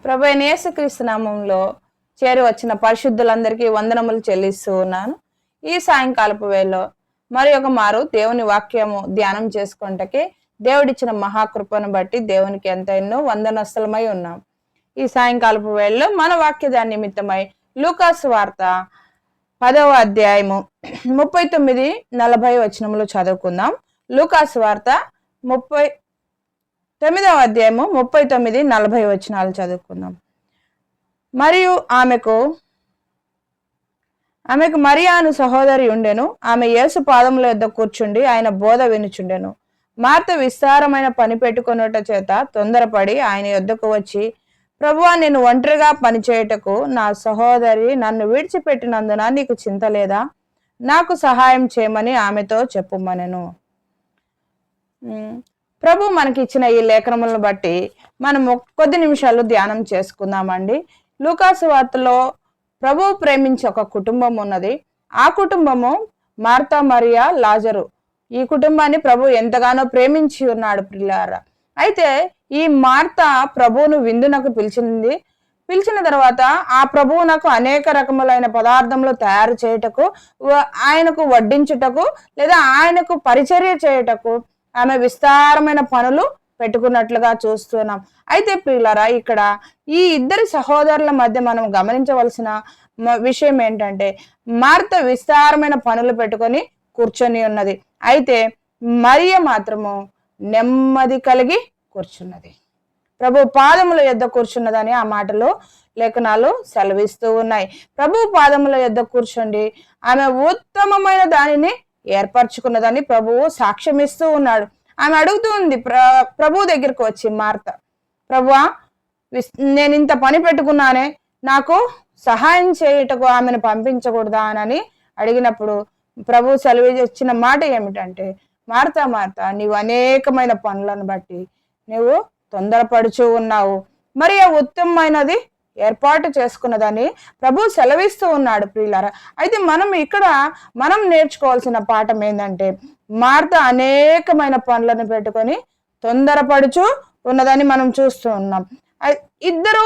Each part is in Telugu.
ప్రభు అయిన యేసుక్రీస్తు నామంలో చేరి వచ్చిన పరిశుద్ధులందరికీ వందనములు చెల్లిస్తూ ఉన్నాను. ఈ సాయంకాలపు వేళలో మరి ఒక మారు దేవుని వాక్యము ధ్యానం చేసుకుంటకి దేవుడిచ్చిన మహాకృపను బట్టి దేవునికి ఎంతెన్నో వందనస్తులమై ఉన్నాం. ఈ సాయంకాలపు వేళలో మన వాక్య నిమిత్తమై లూకాసు వార్త 10వ అధ్యాయము 39-40 వచనములు చదువుకుందాం. లూకాసు వార్త 9వ అధ్యాయము 39-40 వచనాలు చదువుకుందాం. మరియు ఆమెకు మరియాను సహోదరి ఉండెను. ఆమె యేసు పాదముల యొద్ద కూర్చుండి ఆయన బోధ వినుచుండెను. మార్త విస్తారమైన పని పెట్టుకొనుట చేత తొందరపడి ఆయన యొద్దకు వచ్చి, ప్రభువా, నేను ఒంటరిగా పనిచేయుటకు నా సహోదరి నన్ను విడిచిపెట్టినందున నీకు చింత లేదా? నాకు సహాయం చేయమని ఆమెతో చెప్పుమనెను. ప్రభు మనకిచ్చిన ఈ లేఖనములను బట్టి మనము కొద్ది నిమిషాలు ధ్యానం చేసుకుందామండి. లూకాసు వార్తలో ప్రభు ప్రేమించే ఒక కుటుంబం ఉన్నది. ఆ కుటుంబము మార్తా, మరియా, లాజరు. ఈ కుటుంబాన్ని ప్రభు ఎంతగానో ప్రేమించి ఉన్నాడు ప్రియులారా. అయితే ఈ మార్తా ప్రభువును విందునకు పిలిచిన తర్వాత ఆ ప్రభువునకు అనేక రకములైన పదార్థములు తయారు చేయుటకు, ఆయనకు వడ్డించుటకు లేదా ఆయనకు పరిచర్య చేయుటకు ఆమె విస్తారమైన పనులు పెట్టుకున్నట్లుగా చూస్తున్నాం. అయితే ప్రియులారా, ఇక్కడ ఈ ఇద్దరి సహోదరుల మధ్య మనం గమనించవలసిన విషయం ఏంటంటే, మార్త విస్తారమైన పనులు పెట్టుకొని కూర్చొని ఉన్నది. అయితే మరియ మాత్రము నెమ్మది కలిగి కూర్చున్నది. ప్రభు పాదముల యొద్ద కూర్చున్నదని ఆ మాటలు లేఖనాలు సెలవిస్తూ ఉన్నాయి. ప్రభు పాదముల యొద్ద కూర్చోండి, ఆమె ఉత్తమమైన దానిని ఏర్పరచుకున్నదని ప్రభువు సాక్ష్యం ఇస్తూ ఉన్నాడు. ఆమె అడుగుతూ ఉంది ప్రభు దగ్గరికి వచ్చి, మార్త, ప్రభువా, నేను ఇంత పని పెట్టుకున్నానే, నాకు సహాయం చేయుటకు ఆమెను పంపించకూడదా అని అడిగినప్పుడు ప్రభు సెలవు ఇచ్చిన మాట ఏమిటంటే, మార్త మార్త, నీవు అనేకమైన పనులను బట్టి నువ్వు తొందరపడుచూ ఉన్నావు, మరి ఆ ఉత్తమమైనది ఏర్పాటు చేసుకున్నదని ప్రభు సెలవిస్తూ ఉన్నాడు ప్రియులారా. అయితే మనం నేర్చుకోవాల్సిన పాఠం ఏంటంటే, మార్త అనేకమైన పనులను పెట్టుకొని తొందరపడుచు ఉన్నదని మనం చూస్తూ ఉన్నాం. ఇద్దరు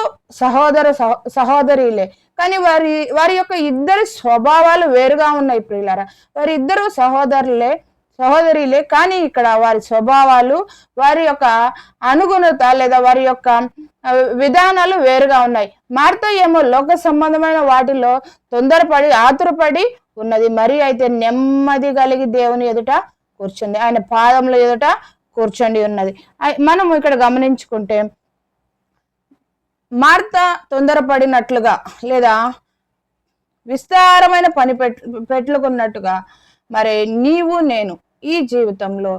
సహోదరులే, కానీ వారి యొక్క ఇద్దరి స్వభావాలు వేరుగా ఉన్నాయి ప్రియులారా. వారి ఇద్దరు సహోదరులే, కానీ ఇక్కడ వారి స్వభావాలు, వారి యొక్క అనుగుణత లేదా వారి యొక్క విధానాలు వేరుగా ఉన్నాయి. మార్త ఏమో లోక సంబంధమైన వాటిలో తొందరపడి ఆతురపడి ఉన్నది. మరి అయితే నెమ్మది కలిగి దేవుని ఎదుట కూర్చుంది, ఆయన పాదముల ఎదుట కూర్చొని ఉన్నది. మనం ఇక్కడ గమనించుకుంటే, మార్త తొందరపడినట్లుగా లేదా విస్తారమైన పని పెట్టుకున్నట్టుగా, మరి నీవు నేను ఈ జీవితంలో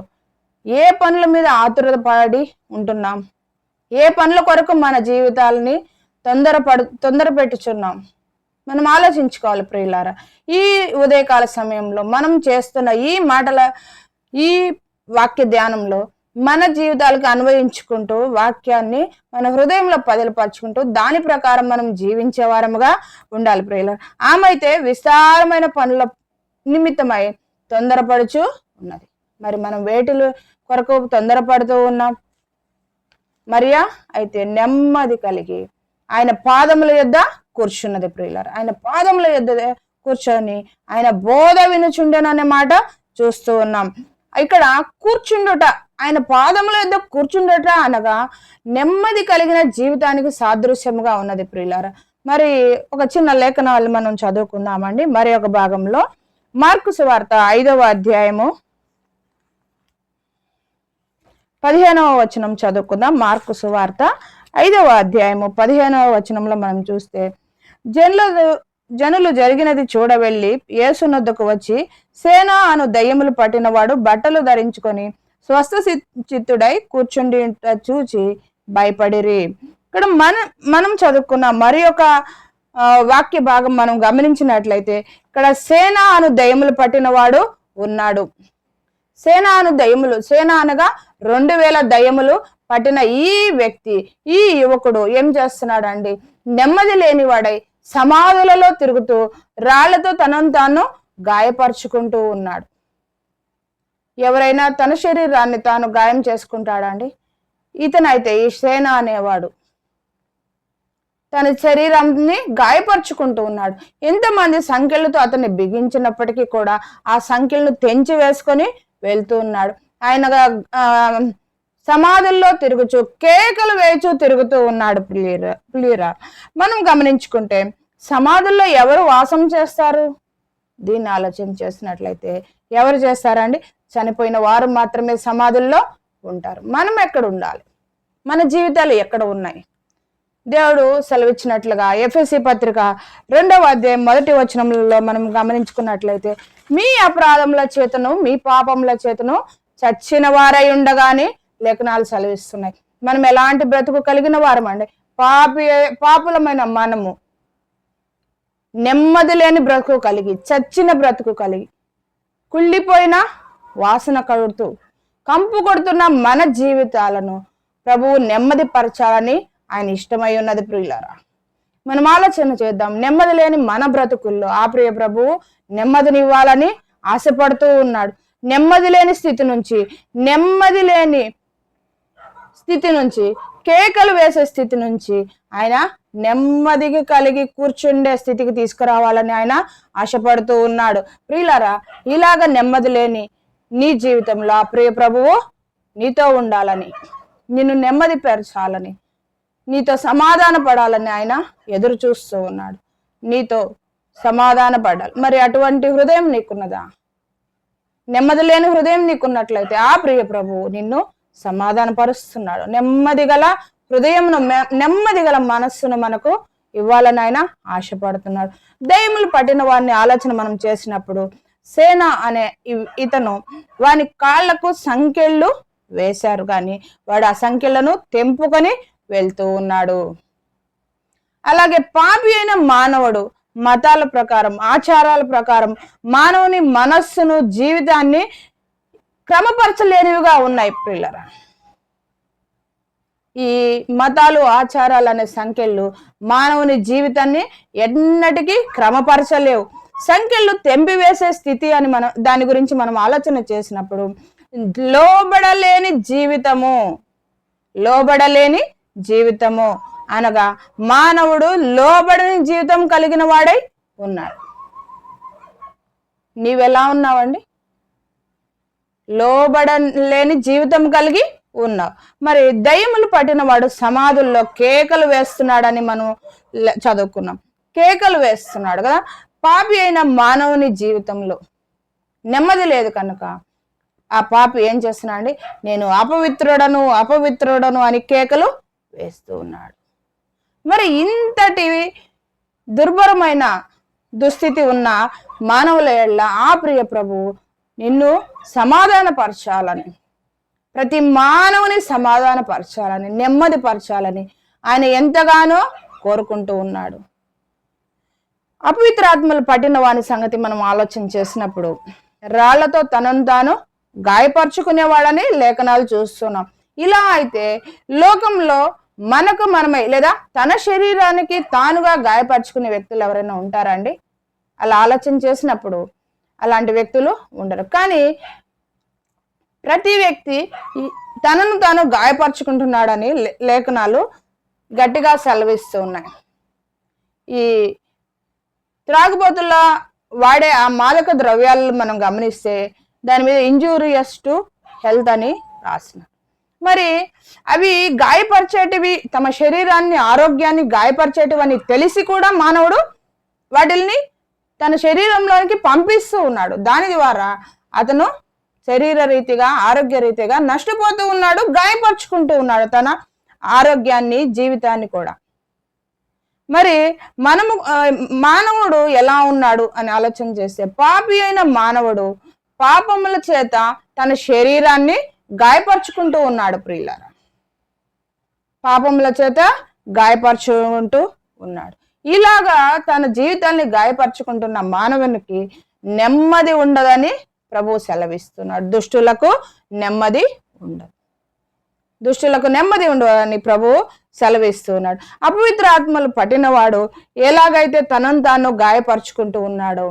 ఏ పనుల మీద ఆతురత పడి ఉంటున్నాం? ఏ పనుల కొరకు మన జీవితాలని తొందర పెట్టుచున్నాం? మనం ఆలోచించుకోవాలి ప్రియులారా. ఈ ఉదయకాల సమయంలో మనం చేస్తున్న ఈ వాక్య ధ్యానంలో మన జీవితాలకు అన్వయించుకుంటూ వాక్యాన్ని మన హృదయంలో పదిలపరుచుకుంటూ దాని ప్రకారం మనం జీవించే వారముగా ఉండాలి ప్రియులారా. ఆమె అయితే విస్తారమైన పనుల నిమిత్తమై తొందరపడుచు ఉన్నది. మరి మనం వేటిల కొరకు తొందరపడుతూ ఉన్నాం? మరియా అయితే నెమ్మది కలిగి ఆయన పాదముల యొద్ద కూర్చున్నది ప్రియులారా. ఆయన పాదముల యొద్ద కూర్చొని ఆయన బోధ వినుచుండెననే మాట చూస్తూ ఉన్నాం. ఇక్కడ కూర్చుండుట, ఆయన పాదముల యొద్ద కూర్చుండుట అనగా నెమ్మది కలిగిన జీవితానికి సాదృశ్యముగా ఉన్నది ప్రియులారా. మరి ఒక చిన్న లేఖనాలు మనం చదువుకుందామండి. మరి ఒక భాగంలో మార్కు సువార్త 5వ అధ్యాయము 15వ వచనం చదువుకుందాం. మార్కు సువార్త 5వ అధ్యాయము 15వ వచనంలో మనం చూస్తే, జనులు జరిగినది చూడవెళ్ళి యేసునొద్దకు వచ్చి, సేన అను దయ్యములు పట్టినవాడు బట్టలు ధరించుకొని స్వస్థ చిత్తుడై కూర్చుండి చూచి భయపడిరి. ఇక్కడ మనం చదువుకున్న మరి ఒక వాక్య భాగం మనం గమనించినట్లయితే, ఇక్కడ సేన అను దయ్యములు పట్టినవాడు ఉన్నాడు. సేన అనగా 2000 దయ్యములు పట్టిన ఈ వ్యక్తి, ఈ యువకుడు ఏం చేస్తున్నాడు అండి? నెమ్మది లేనివాడై సమాధులలో తిరుగుతూ రాళ్లతో తనను తాను గాయపరుచుకుంటూ ఉన్నాడు. ఎవరైనా తన శరీరాన్ని తాను గాయం చేసుకుంటాడా అండి? ఇతనైతే ఈ సేన అనేవాడు తన శరీరాన్ని గాయపరుచుకుంటూ ఉన్నాడు. ఎంతమంది సంఖ్యలతో అతన్ని బిగించినప్పటికీ కూడా ఆ సంఖ్యలను తెంచి వేసుకొని వెళ్తూ ఉన్నాడు. ఆయన సమాధుల్లో తిరుగుచు కేకలు వేచు తిరుగుతూ ఉన్నాడు. ప్రియురా, మనం గమనించుకుంటే సమాధుల్లో ఎవరు వాసం చేస్తారు? దీన్ని ఆలోచన చేసినట్లయితే ఎవరు చేస్తారండి? చనిపోయిన వారు మాత్రమే సమాధుల్లో ఉంటారు. మనం ఎక్కడ ఉండాలి? మన జీవితాలు ఎక్కడ ఉన్నాయి? దేవుడు సెలవిచ్చినట్లుగా ఎఫెసీ పత్రిక 2వ అధ్యాయం 1వ వచనంలో మనం గమనించుకున్నట్లయితే, మీ అపరాధముల చేతను మీ పాపముల చేతను చచ్చిన వారై ఉండగానే లేఖనాలు సెలవిస్తున్నాయి. మనం ఎలాంటి బ్రతుకు కలిగిన వారమండి? పాపులమైన మనము నెమ్మది లేని బ్రతుకు కలిగి, చచ్చిన బ్రతుకు కలిగి, కుళ్ళిపోయిన వాసన కడుతూ కంపు కొడుతున్న మన జీవితాలను ప్రభువు నెమ్మది పరచాలని ఆయన ఇష్టమై ఉన్నది. ప్రియులారా, మనం ఆలోచన చేద్దాం. నెమ్మది లేని మన బ్రతుకుల్లో ఆ ప్రియ ప్రభువు నెమ్మదినివ్వాలని ఆశపడుతూ ఉన్నాడు. నెమ్మది లేని స్థితి నుంచి కేకలు వేసే స్థితి నుంచి ఆయన నెమ్మదిగా కలిగి కూర్చుండే స్థితికి తీసుకురావాలని ఆయన ఆశపడుతూ ఉన్నాడు. ప్రియులారా, ఇలాగ నెమ్మది లేని నీ జీవితంలో ఆ ప్రియ ప్రభువు నీతో ఉండాలని, నిన్ను నెమ్మది పరచాలని, నీతో సమాధాన పడాలని ఆయన ఎదురు చూస్తూ ఉన్నాడు. నీతో సమాధాన పడాలి. మరి అటువంటి హృదయం నీకున్నదా? నెమ్మది లేని హృదయం నీకున్నట్లయితే ఆ ప్రియ ప్రభువు నిన్ను సమాధాన పరుస్తున్నాడు. నెమ్మది గల హృదయమును, నెమ్మది గల మనస్సును మనకు ఇవ్వాలని ఆయన ఆశపడుతున్నాడు. దయ్యములు పట్టిన వారిని ఆలోచన మనం చేసినప్పుడు, సేన అనే ఇతను వాని కాళ్లకు సంకెళ్ళు వేశారు, కానీ వాడు ఆ సంఖ్యలను తెంపుకొని వెళ్తూ ఉన్నాడు. అలాగే పాపి అయిన మానవుడు మతాల ప్రకారం, ఆచారాల ప్రకారం మానవుని మనస్సును, జీవితాన్ని క్రమపరచలేనివిగా ఉన్నాయి. పిల్లరా, ఈ మతాలు, ఆచారాలు అనే సంఖ్యలు మానవుని జీవితాన్ని ఎన్నటికీ క్రమపరచలేవు. సంఖ్యలు తెంపివేసే స్థితి అని దాని గురించి మనం ఆలోచన చేసినప్పుడు, లోబడలేని జీవితము అనగా మానవుడు లోబడని జీవితం కలిగిన వాడై ఉన్నాడు. నీవెలా ఉన్నావండి? లోబడలేని జీవితం కలిగి ఉన్నావు. మరి దయ్యములు పట్టిన వాడు సమాధుల్లో కేకలు వేస్తున్నాడని మనం చదువుకున్నాం. కేకలు వేస్తున్నాడు కదా. పాపి అయిన మానవుని జీవితంలో నెమ్మది లేదు కనుక ఆ పాపి ఏం చేస్తున్నాడు? నేను అపవిత్రుడను అని కేకలు వేస్తూ ఉన్నాడు. మరి ఇంతటి దుర్భరమైన దుస్థితి ఉన్న మానవుల ఎడల ఆ ప్రియ ప్రభువు నిన్ను సమాధానపరచాలని, ప్రతి మానవుని సమాధానపరచాలని, నెమ్మది పరచాలని ఆయన ఎంతగానో కోరుకుంటూ ఉన్నాడు. అపవిత్రాత్మలు పట్టిన వాని సంగతి మనం ఆలోచన చేసినప్పుడు, రాళ్లతో తనను తాను గాయపరుచుకునేవాడని లేఖనాలు చూస్తున్నాం. ఇలా అయితే లోకంలో మనకు మనమై లేదా తన శరీరానికి తానుగా గాయపరుచుకునే వ్యక్తులు ఎవరైనా ఉంటారా అండి? అలా ఆలోచన చేసినప్పుడు అలాంటి వ్యక్తులు ఉండరు. కానీ ప్రతి వ్యక్తి తనను తాను గాయపరుచుకుంటున్నాడని లేఖనాలు గట్టిగా సెలవిస్తూ ఉన్నాయి. ఈ త్రాగుబోతుల వాడే ఆ మాదక ద్రవ్యాలను మనం గమనిస్తే దాని మీద ఇంజూరియస్ టు హెల్త్ అని రాసిన. మరి అవి గాయపరిచేటివి, తమ శరీరాన్ని, ఆరోగ్యాన్ని గాయపరిచేటివి అని తెలిసి కూడా మానవుడు వాటిల్ని తన శరీరంలోనికి పంపిస్తూ ఉన్నాడు. దాని ద్వారా అతను శరీర రీతిగా, ఆరోగ్య రీతిగా నష్టపోతూ ఉన్నాడు, గాయపరుచుకుంటూ ఉన్నాడు తన ఆరోగ్యాన్ని, జీవితాన్ని కూడా. మరి మానవుడు ఎలా ఉన్నాడు అని ఆలోచన చేస్తే, పాపి అయిన మానవుడు పాపముల చేత తన శరీరాన్ని గాయపరుచుకుంటూ ఉన్నాడు. ప్రియులారా, పాపముల చేత గాయపరుచుకుంటూ ఉన్నాడు. ఇలాగా తన జీవితాన్ని గాయపరుచుకుంటున్న మానవునికి నెమ్మది ఉండదని ప్రభువు సెలవిస్తున్నాడు. దుష్టులకు నెమ్మది ఉండదని ప్రభువు సెలవిస్తున్నాడు. అపవిత్ర ఆత్మలు పట్టినవాడు ఎలాగైతే తనను తాను గాయపరుచుకుంటూ ఉన్నాడో,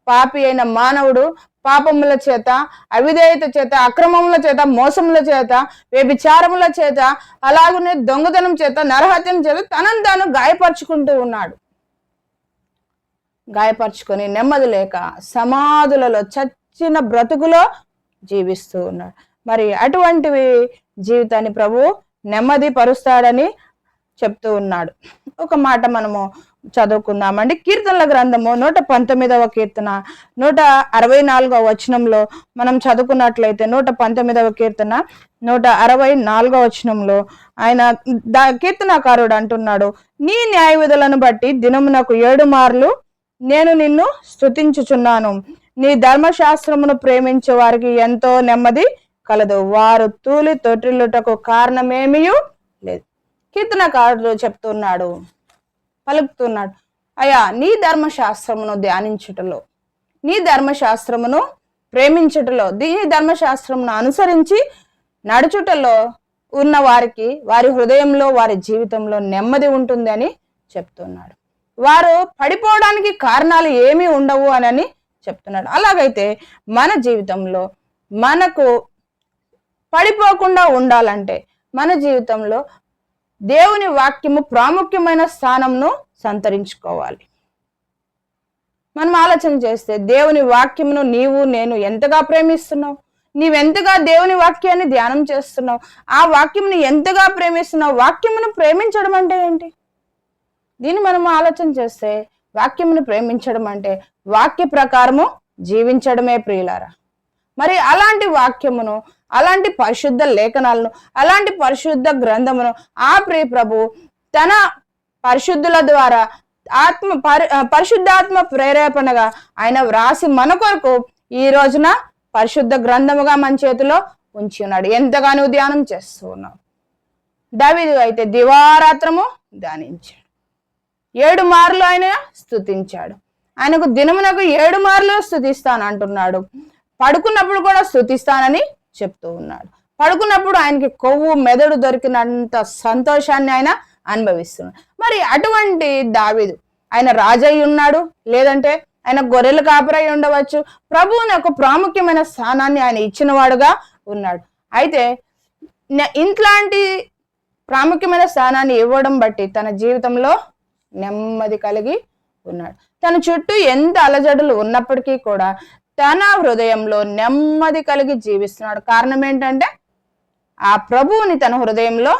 పాపి అయిన మానవుడు పాపముల చేత, అవిధేయత చేత, అక్రమముల చేత, మోసముల చేత, వ్యభిచారముల చేత, అలాగనే దొంగతనం చేత, నరహత్యం చేత తనను తాను గాయపరుచుకుంటూ ఉన్నాడు. గాయపరుచుకొని నెమ్మది లేక సమాధులలో చచ్చిన బ్రతుకులో జీవిస్తూ ఉన్నాడు. మరి అటువంటివి జీవితాన్ని ప్రభు నెమ్మది పరుస్తాడని చెప్తూ ఉన్నాడు. ఒక మాట మనము చదువుకుందామండి. కీర్తనల గ్రంథము 119వ కీర్తన 164వ వచనంలో మనం చదువుకున్నట్లయితే 119వ కీర్తన 164వ వచనంలో ఆయన కీర్తనాకారుడు అంటున్నాడు, నీ న్యాయ విధులను బట్టి దినమునకు 7 మార్లు నేను నిన్ను స్తుతించుచున్నాను. నీ ధర్మశాస్త్రమును ప్రేమించే వారికి ఎంతో నెమ్మది కలదు, వారు తూలి తొట్టిల్లుటకు కారణమేమీ లేదు. కీర్తనకారుడు చెప్తున్నాడు, పలుకుతున్నాడు, అయ్యా నీ ధర్మశాస్త్రమును ధ్యానించుటలో, నీ ధర్మశాస్త్రమును ప్రేమించుటలో, నీ ధర్మశాస్త్రమును అనుసరించి నడుచుటలో ఉన్న వారికి వారి హృదయంలో వారి జీవితంలో నెమ్మది ఉంటుంది అని చెప్తున్నాడు. వారు పడిపోవడానికి కారణాలు ఏమీ ఉండవు అని చెప్తున్నాడు. అలాగైతే మన జీవితంలో మనకు పడిపోకుండా ఉండాలంటే మన జీవితంలో దేవుని వాక్యము ప్రాముఖ్యమైన స్థానంను సంతరించుకోవాలి. మనం ఆలోచన చేస్తే దేవుని వాక్యమును నీవు నేను ఎంతగా ప్రేమిస్తున్నావు, నీవెంతగా దేవుని వాక్యాన్ని ధ్యానం చేస్తున్నావు, ఆ వాక్యమును ఎంతగా ప్రేమిస్తున్నావు. వాక్యమును ప్రేమించడం అంటే ఏంటి? దీన్ని మనం ఆలోచన చేస్తే వాక్యమును ప్రేమించడం అంటే వాక్య ప్రకారము జీవించడమే ప్రియులారా. మరి అలాంటి వాక్యమును, అలాంటి పరిశుద్ధ లేఖనాలను, అలాంటి పరిశుద్ధ గ్రంథమును ఆ ప్రియ ప్రభు తన పరిశుద్ధుల ద్వారా పరిశుద్ధాత్మ ప్రేరేపణగా ఆయన వ్రాసి మన కొరకు ఈ రోజున పరిశుద్ధ గ్రంథముగా మన చేతిలో ఉంచి ఉన్నాడు. ఎంతగానో ధ్యానం చేస్తూ ఉన్నాం. దావీదు అయితే దివారాత్రము ధ్యానించాడు, 7 మార్లు ఆయన స్తుతించాడు. ఆయనకు దినమునకు 7 మార్లు స్తుతిస్తాను అంటున్నాడు. పడుకున్నప్పుడు కూడా స్తుతిస్తానని చెప్తూ ఉన్నాడు. పడుకున్నప్పుడు ఆయనకి కొవ్వు మెదడు దొరికినంత సంతోషాన్ని ఆయన అనుభవిస్తున్నాడు. మరి అటువంటి దావీదు ఆయన రాజై ఉన్నాడు, లేదంటే ఆయన గొర్రెల కాపరై ఉండవచ్చు. ప్రభువుని ఒక ప్రాముఖ్యమైన స్థానాన్ని ఆయన ఇచ్చిన వాడుగా ఉన్నాడు. అయితే ఇంట్లాంటి ప్రాముఖ్యమైన స్థానాన్ని ఇవ్వడం బట్టి తన జీవితంలో నెమ్మది కలిగి ఉన్నాడు. తన చుట్టూ ఎంత అలజడులు ఉన్నప్పటికీ కూడా తన హృదయంలో నెమ్మది కలిగి జీవిస్తున్నాడు. కారణం ఏంటంటే ఆ ప్రభువుని తన హృదయంలో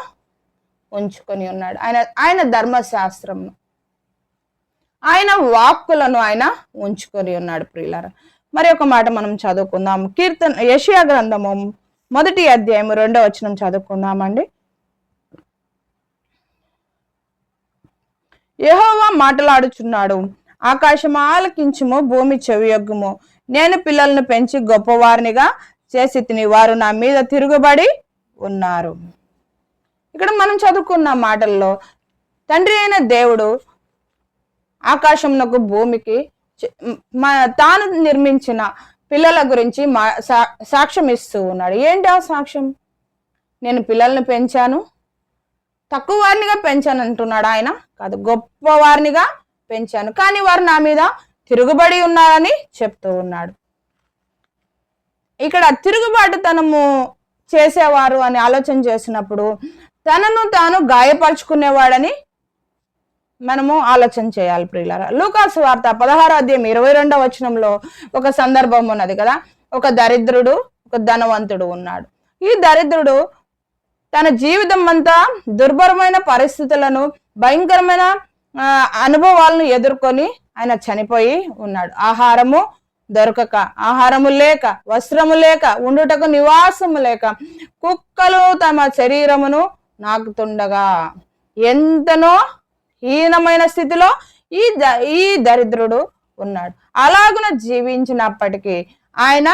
ఉంచుకొని ఉన్నాడు. ఆయన ధర్మశాస్త్రమును, ఆయన వాక్కులను ఆయన ఉంచుకొని ఉన్నాడు ప్రియులారా. మరి ఒక మాట మనం చదువుకుందాం. యెషయా గ్రంథము 1వ అధ్యాయము 2వ వచనం చదువుకుందామండి. యెహోవా మాటలాడుచున్నాడు, ఆకాశము ఆలకించుము, భూమి చెవియొగ్గుము. నేను పిల్లలను పెంచి గొప్పవారినిగా చేసి తిని, వారు నా మీద తిరుగుబడి ఉన్నారు. ఇక్కడ మనం చదువుకున్న మాటల్లో తండ్రి అయిన దేవుడు ఆకాశంనకు భూమికి తాను నిర్మించిన పిల్లల గురించి సాక్ష్యం ఇస్తూ ఉన్నాడు. ఏంటి ఆ సాక్ష్యం? నేను పిల్లల్ని పెంచాను, తక్కువ వారినిగా పెంచాను అంటున్నాడు ఆయన. కాదు, గొప్ప వారినిగా పెంచాను, కానీ వారు నా మీద తిరుగుబడి ఉన్నారని చెప్తూ ఉన్నాడు. ఇక్కడ తిరుగుబాటుతనము చేసేవారు అని ఆలోచన చేసినప్పుడు తనను తాను గాయపరుచుకునేవాడని మనము ఆలోచన చేయాలి ప్రియులారా. లూకాసు వార్త 16వ అధ్యాయం 22వ వచనంలో ఒక సందర్భం ఉన్నది కదా. ఒక దరిద్రుడు, ఒక ధనవంతుడు ఉన్నాడు. ఈ దరిద్రుడు తన జీవితం అంతా దుర్భరమైన పరిస్థితులను, భయంకరమైన అనుభవాలను ఎదుర్కొని ఆయన చనిపోయి ఉన్నాడు. ఆహారము దొరకక, ఆహారము లేక, వస్త్రము లేక, ఉండుటకు నివాసము లేక, కుక్కలు తమ శరీరమును నాకుతుండగా ఎంతనో హీనమైన స్థితిలో ఈ దరిద్రుడు ఉన్నాడు. అలాగున జీవించినప్పటికీ ఆయన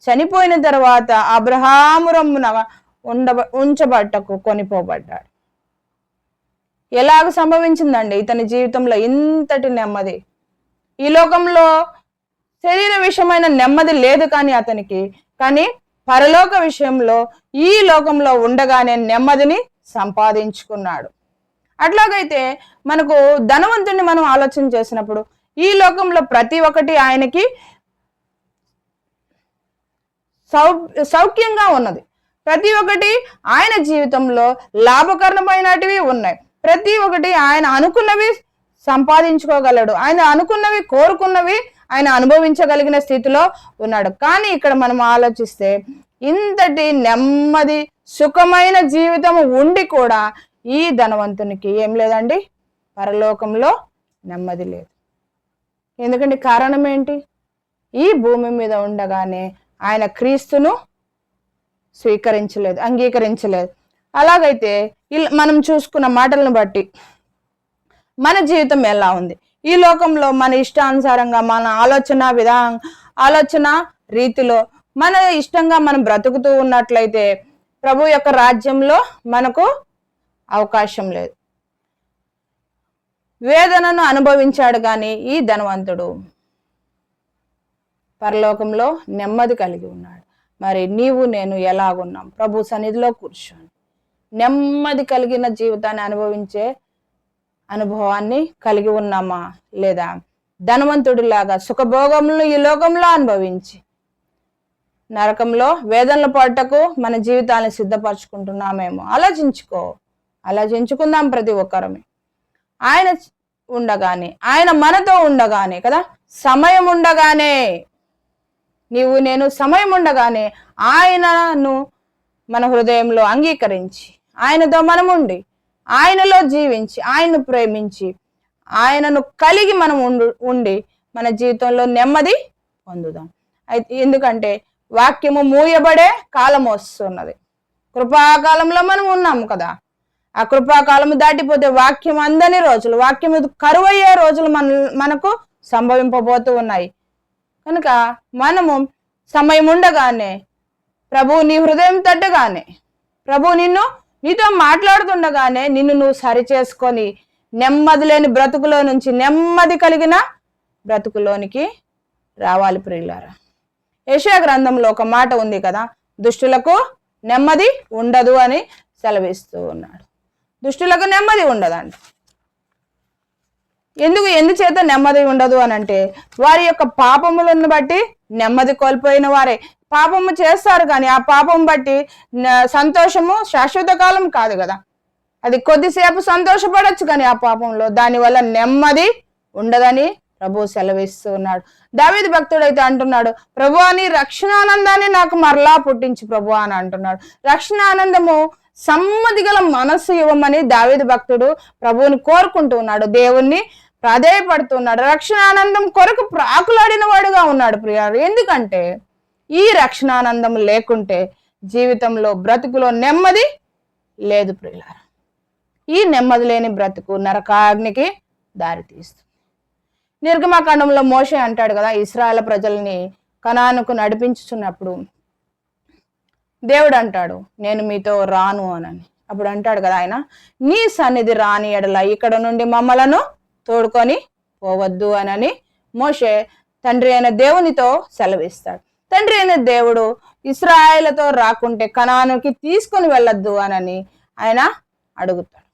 చనిపోయిన తర్వాత అబ్రహాము రొమ్మున ఉంచబట్టకు కొనిపోబడ్డాడు. ఎలాగ సంభవించిందండి ఇతని జీవితంలో ఇంతటి నెమ్మది? ఈ లోకంలో శరీర విషయమైన నెమ్మది లేదు కానీ అతనికి, కానీ పరలోక విషయంలో ఈ లోకంలో ఉండగానే నెమ్మదిని సంపాదించుకున్నాడు. అట్లాగైతే మనకు ధనవంతుని మనం ఆలోచన చేసినప్పుడు ఈ లోకంలో ప్రతి ఒక్కటి ఆయనకి సౌఖ్యంగా ఉన్నది. ప్రతి ఒక్కటి ఆయన జీవితంలో లాభకరమైనటివి ఉన్నాయి. ప్రతి ఒక్కటి ఆయన అనుకున్నవి సంపాదించుకోగలడు. ఆయన అనుకున్నవి, కోరుకున్నవి ఆయన అనుభవించగలిగిన స్థితిలో ఉన్నాడు. కానీ ఇక్కడ మనం ఆలోచిస్తే ఇంతటి నెమ్మది, సుఖమైన జీవితం ఉండి కూడా ఈ ధనవంతునికి ఏం లేదండి, పరలోకంలో నెమ్మది లేదు. ఎందుకంటే కారణం ఏంటి? ఈ భూమి మీద ఉండగానే ఆయన క్రీస్తును స్వీకరించలేదు, అంగీకరించలేదు. అలాగైతే మనం చూసుకున్న మాటలను బట్టి మన జీవితం ఎలా ఉంది? ఈ లోకంలో మన ఇష్టానుసారంగా మన ఆలోచన రీతిలో మన ఇష్టంగా మనం బ్రతుకుతూ ఉన్నట్లయితే ప్రభు యొక్క రాజ్యంలో మనకు అవకాశం లేదు. వేదనను అనుభవించాడు కానీ ఈ ధనవంతుడు పరలోకంలో నెమ్మది కలిగి ఉన్నాడు. మరి నీవు నేను ఎలాగున్నాం? ప్రభు సన్నిధిలో కూర్చొని నెమ్మది కలిగిన జీవితాన్ని అనుభవించే అనుభవాన్ని కలిగి ఉన్నామా? లేదా ధనవంతుడిలాగా సుఖభోగములను ఈ లోకంలో అనుభవించి నరకంలో వేదనల పడటకు మన జీవితాన్ని సిద్ధపరచుకుంటున్నామేమో ఆలోచించుకుందాం ప్రతి ఒక్కరమే. ఆయన ఉండగానే, ఆయన మనతో ఉండగానే కదా, సమయం ఉండగానే, నీవు నేను సమయం ఉండగానే ఆయనను మన హృదయంలో అంగీకరించి ఆయనతో మనం ఉండి ఆయనలో జీవించి ఆయనను ప్రేమించి ఆయనను కలిగి మనం ఉండి మన జీవితంలో నెమ్మది పొందుదాం. అయితే ఎందుకంటే వాక్యము మూయబడే కాలం వస్తున్నది. కృపాకాలంలో మనం ఉన్నాము కదా. ఆ కృపాకాలము దాటిపోతే వాక్యం అందని రోజులు, వాక్యము కరువయ్యే రోజులు మనకు సంభవింపబోతూ ఉన్నాయి. కనుక మనము సమయం ఉండగానే, ప్రభు నీ హృదయం తట్టగానే, ప్రభు నీతో మాట్లాడుతుండగానే నిన్ను నువ్వు సరి చేసుకొని నెమ్మది లేని బ్రతుకులో నుంచి నెమ్మది కలిగిన బ్రతుకులోనికి రావాలి ప్రియులారా. యెషయా గ్రంథంలో ఒక మాట ఉంది కదా, దుష్టులకు నెమ్మది ఉండదు అని సెలవిస్తూ ఉన్నాడు. దుష్టులకు నెమ్మది ఉండదండి. ఎందుచేత నెమ్మది ఉండదు అని అంటే వారి యొక్క పాపములను బట్టి నెమ్మది కోల్పోయిన వారే. పాపము చేస్తారు కానీ ఆ పాపం బట్టి సంతోషము శాశ్వత కాలం కాదు కదా. అది కొద్దిసేపు సంతోషపడచ్చు కానీ ఆ పాపంలో దానివల్ల నెమ్మది ఉండదని ప్రభు సెలవిస్తూ ఉన్నాడు. దావీదు భక్తుడైతే అంటున్నాడు, ప్రభు అని రక్షణానందాన్ని నాకు మరలా పుట్టించు ప్రభు అని అంటున్నాడు. రక్షణానందము సమ్మతి గల మనస్సు ఇవ్వమని దావీదు భక్తుడు ప్రభువుని కోరుకుంటూ ఉన్నాడు, దేవుణ్ణి ప్రాధేయపడుతున్నాడు. రక్షణానందం కొరకు ప్రాకులాడిన వాడుగా ఉన్నాడు ప్రియారు. ఎందుకంటే ఈ రక్షణానందం లేకుంటే జీవితంలో బ్రతుకులో నెమ్మది లేదు ప్రియులారా. ఈ నెమ్మది లేని బ్రతుకు నరకాగ్నికి దారితీస్తుంది. నిర్గమకాండంలో మోషే అంటాడు కదా, ఇశ్రాయేలు ప్రజల్ని కనానుకు నడిపించుచున్నప్పుడు దేవుడు అంటాడు, నేను మీతో రాను అనని. అప్పుడు అంటాడు కదా ఆయన, నీ సన్నిధి రాని ఎడల ఇక్కడ నుండి మమ్మలను తోడుకొని పోవద్దు అనని మోషే తండ్రి అయిన దేవునితో సెలవిస్తాడు. తండ్రి అయిన దేవుడు ఇశ్రాయేలుతో రాకుంటే కనానుకి తీసుకొని వెళ్ళొద్దు అనని ఆయన అడుగుతాడు.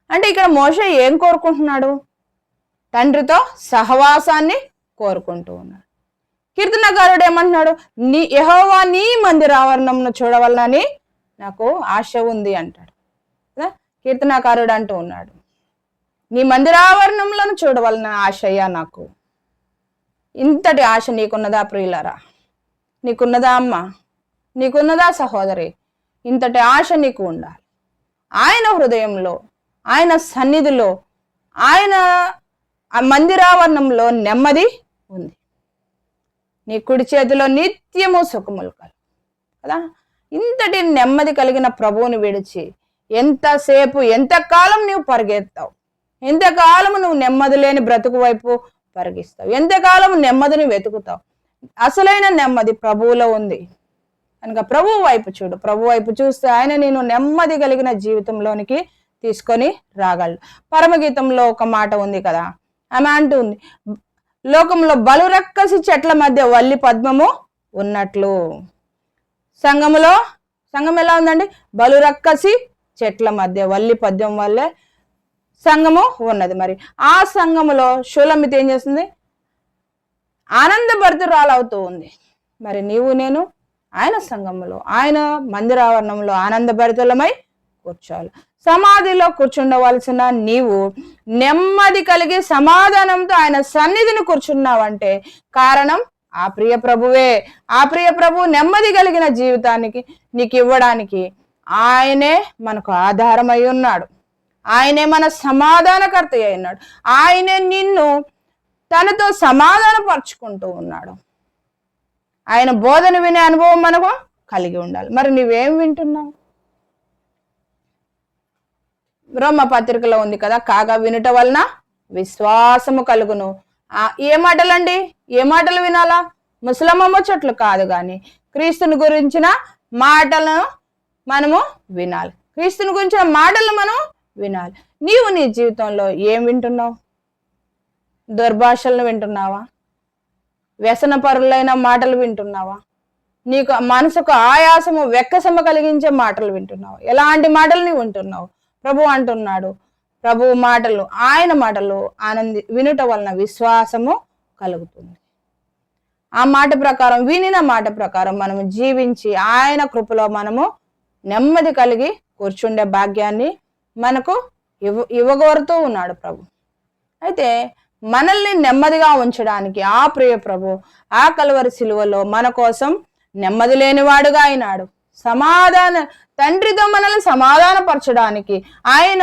అంటే ఇక్కడ మోషే ఏం కోరుకుంటున్నాడు? తండ్రితో సహవాసాన్ని కోరుకుంటూ ఉన్నాడు. కీర్తనకారుడు ఏమంటున్నాడు? యెహోవా నీ మందిరావరణంను చూడవలనని నాకు ఆశ ఉంది అంటాడు. కీర్తనకారుడు అంటూ ఉన్నాడు, నీ మందిరావరణంలో చూడవలన ఆశయ్యా నాకు. ఇంతటి ఆశ నీకున్నదా ప్రియులారా? నీకున్నదా అమ్మ? నీకున్నదా సహోదరి? ఇంతటి ఆశ నీకు ఉండాలి. ఆయన హృదయంలో, ఆయన సన్నిధిలో, ఆయన మందిరావరణంలో నెమ్మది ఉంది. నీ కుడి చేతిలో నిత్యము సుఖములు కలు కదా. ఇంతటి నెమ్మది కలిగిన ప్రభువుని విడిచి ఎంతసేపు, ఎంతకాలం నువ్వు పరిగెత్తావు? ఎంతకాలం నువ్వు నెమ్మది లేని బ్రతుకు వైపు పరిగిస్తావు? ఎంతకాలం నెమ్మదిని వెతుకుతావు? అసలైన నెమ్మది ప్రభువులో ఉంది కనుక ప్రభు వైపు చూడు. ప్రభు వైపు చూస్తే ఆయన నేను నెమ్మది కలిగిన జీవితంలోనికి తీసుకొని రాగలడు. పరమగీతంలో ఒక మాట ఉంది కదా, ఆమె అంటుంది, లోకంలో బలురక్కసి చెట్ల మధ్య వల్లి పద్మము ఉన్నట్లు. సంఘం ఎలా ఉందండి? బలురక్కసి చెట్ల మధ్య వల్లి పద్మం వల్లే సంఘము ఉన్నది. మరి ఆ సంఘములో షూలమితి ఏం చేస్తుంది? ఆనందభరితురాలవుతూ ఉంది. మరి నీవు నేను ఆయన సంఘములో, ఆయన మందిరావరణంలో ఆనందభరితులమై కూర్చోవాలి. సమాధిలో కూర్చుండవలసిన నీవు నెమ్మది కలిగి సమాధానంతో ఆయన సన్నిధిని కూర్చున్నావంటే కారణం ఆ ప్రియ ప్రభువే. ఆ ప్రియ ప్రభు నెమ్మది కలిగిన జీవితానికి నీకు ఇవ్వడానికి ఆయనే మనకు ఆధారమై ఉన్నాడు. ఆయనే మన సమాధానకర్త అయినాడు. ఆయనే నిన్ను తనతో సమాధానపరుచుకుంటూ ఉన్నాడు. ఆయన బోధన వినే అనుభవం మనకు కలిగి ఉండాలి. మరి నువ్వేం వింటున్నావు? రోమ పత్రికలో ఉంది కదా, కాగా వినుట వలన విశ్వాసము కలుగును. ఏ మాటలండి? ఏ మాటలు వినాలా? ముసలమ్మ ముచ్చట్లు కాదు, కానీ క్రీస్తుని గురించిన మాటలను మనము వినాలి. క్రీస్తుని గురించిన మాటలు మనం వినాలి. నీవు నీ జీవితంలో ఏం వింటున్నావు? దుర్భాషలను వింటున్నావా? వ్యసన పరులైన మాటలు వింటున్నావా? నీకు మనసుకు ఆయాసము వెక్కసమ కలిగించే మాటలు వింటున్నావు? ఎలాంటి మాటలు నీవు వింటున్నావు? ప్రభు అంటున్నాడు, ప్రభు మాటలు, ఆయన మాటలు వినుట వలన విశ్వాసము కలుగుతుంది. ఆ మాట ప్రకారం, వినిన మాట ప్రకారం మనము జీవించి ఆయన కృపలో మనము నెమ్మది కలిగి కూర్చుండే భాగ్యాన్ని మనకు ఇవ్వగోరుతూ ఉన్నాడు ప్రభు. అయితే మనల్ని నెమ్మదిగా ఉంచడానికి ఆ ప్రియ ప్రభు ఆ కలువరి సిలువలో మన కోసం నెమ్మది లేనివాడుగా అయినాడు. తండ్రితో మనల్ని సమాధానపరచడానికి, ఆయన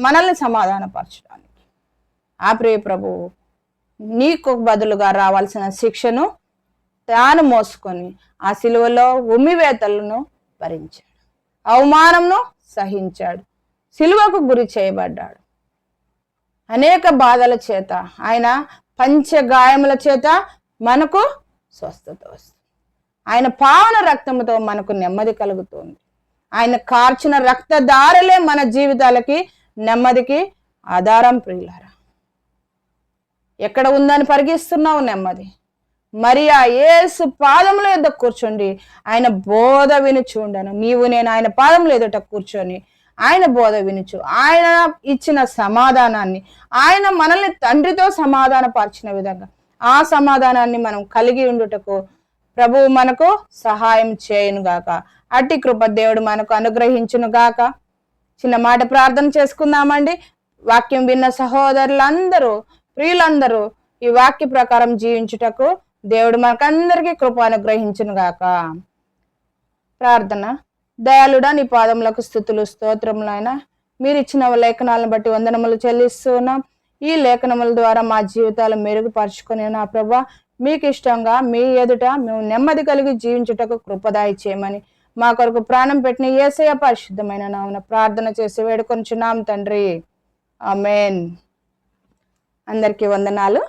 మనల్ని సమాధానపరచడానికి ఆ ప్రియ ప్రభు నీకు బదులుగా రావాల్సిన శిక్షను తాను మోసుకొని ఆ సిలువలో ఉమ్మివేతలను భరించాడు, అవమానంను సహించాడు, సిలువకు గురి చేయబడ్డాడు. అనేక బాధల చేత, ఆయన పంచగాయముల చేత మనకు స్వస్థత వస్తుంది. ఆయన పావన రక్తముతో మనకు నెమ్మది కలుగుతుంది. ఆయన కార్చిన రక్తధారలే మన జీవితాలకి నెమ్మదికి ఆధారం. ప్రియులారా, ఎక్కడ ఉందని పరిగిస్తున్నావు నెమ్మది? మరియా యేసు పాదముల ఎదుట కూర్చోండి ఆయన బోధ వినుచుండను. నీవు నేను ఆయన పాదముల ఎదుట కూర్చొని ఆయన బోధ వినుచు, ఆయన ఇచ్చిన సమాధానాన్ని, ఆయన మనల్ని తండ్రితో సమాధానపరిచిన విధంగా ఆ సమాధానాన్ని మనం కలిగి ఉండుటకు ప్రభువు మనకు సహాయం చేయను గాక. అట్టి కృప దేవుడు మనకు అనుగ్రహించును గాక. చిన్న మాట ప్రార్థన చేసుకుందామండి. వాక్యం విన్న సహోదరులందరూ, ప్రియులందరూ ఈ వాక్య ప్రకారం జీవించుటకు దేవుడు మనకందరికీ కృప అనుగ్రహించును గాక. ప్రార్థన. దయాళుడా, నీ పాదములకు స్తుతులు స్తోత్రములైనా మీరు ఇచ్చిన లేఖనాలను బట్టి వందనములు చెల్లిస్తున్నాం. ఈ లేఖనముల ద్వారా మా జీవితాలు మెరుగుపరుచుకుని నా ప్రభా మీకు ఇష్టంగా మీ ఎదుట మేము నెమ్మది కలిగి జీవించుటకు కృపదాయి చేయమని మా కొరకు ప్రాణం పెట్టిన యేసయ్య పరిశుద్ధమైన నామమున ప్రార్థన చేసి వేడుకొనుచున్నాం తండ్రి. ఆమేన్. అందరికీ వందనాలు.